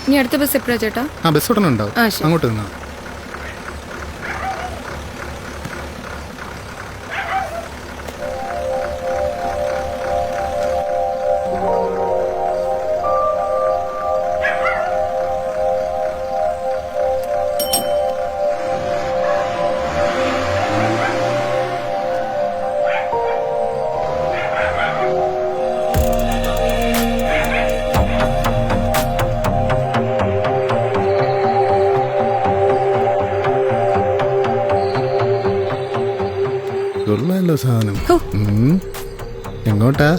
ഇനി അടുത്ത ബസ് എപ്പോഴാ ചേട്ടാ? ബസ് ഉടനെ ഉണ്ടാവും, അങ്ങോട്ട് നിന്നാ. സാധനം എങ്ങോട്ടാ?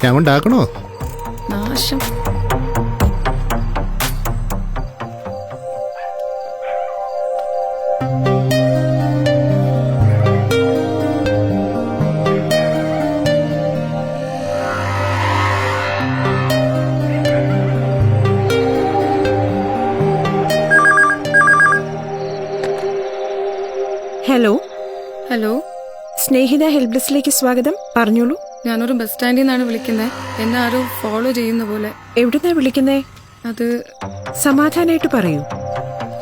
ഞാൻ ഉണ്ടാക്കണോ? നാശം. ഹലോ. ഹലോ, സ്നേഹിത ഹെൽപ്പ് ഡെസ്കിലേക്ക് സ്വാഗതം. പറഞ്ഞോളൂ. ഞാനൊരു ബസ് സ്റ്റാൻഡിൽ നിന്നാണ് വിളിക്കുന്നത്. എന്നെ ആരോ ഫോളോ ചെയ്യുന്ന പോലെ. എവിടുന്നാ വിളിക്കുന്നേ? അത് സമാധാനായിട്ട് പറയൂ.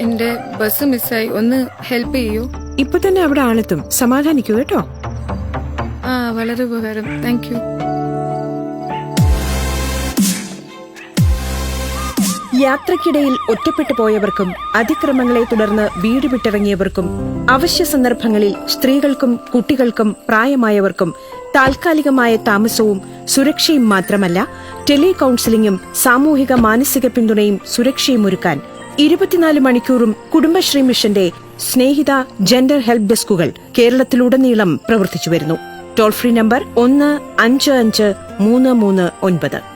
എന്റെ ബസ് മിസ്സായി, ഒന്ന് ഹെൽപ്പ് ചെയ്യൂ. ഇപ്പൊ തന്നെ അവിടെ ആളെത്തും. സമാധാനിക്കൂ കേട്ടോ. വളരെ ഉപകാരം, താങ്ക് യു. യാത്രക്കിടയിൽ ഒറ്റപ്പെട്ടു പോയവർക്കും അതിക്രമങ്ങളെ തുടർന്ന് വീട് വിട്ടിറങ്ങിയവർക്കും അവശ്യ സന്ദർഭങ്ങളിൽ സ്ത്രീകൾക്കും കുട്ടികൾക്കും പ്രായമായവർക്കും താൽക്കാലികമായ താമസവും സുരക്ഷയും മാത്രമല്ല ടെലി കൌൺസിലിംഗും സാമൂഹിക മാനസിക പിന്തുണയും സുരക്ഷയും ഒരുക്കാൻ 24 മണിക്കൂറും കുടുംബശ്രീ മിഷന്റെ സ്നേഹിത ജെൻഡർ ഹെൽപ്പ് ഡെസ്കുകൾ കേരളത്തിലുടനീളം പ്രവർത്തിച്ചുവരുന്നു. Toll free number 155339.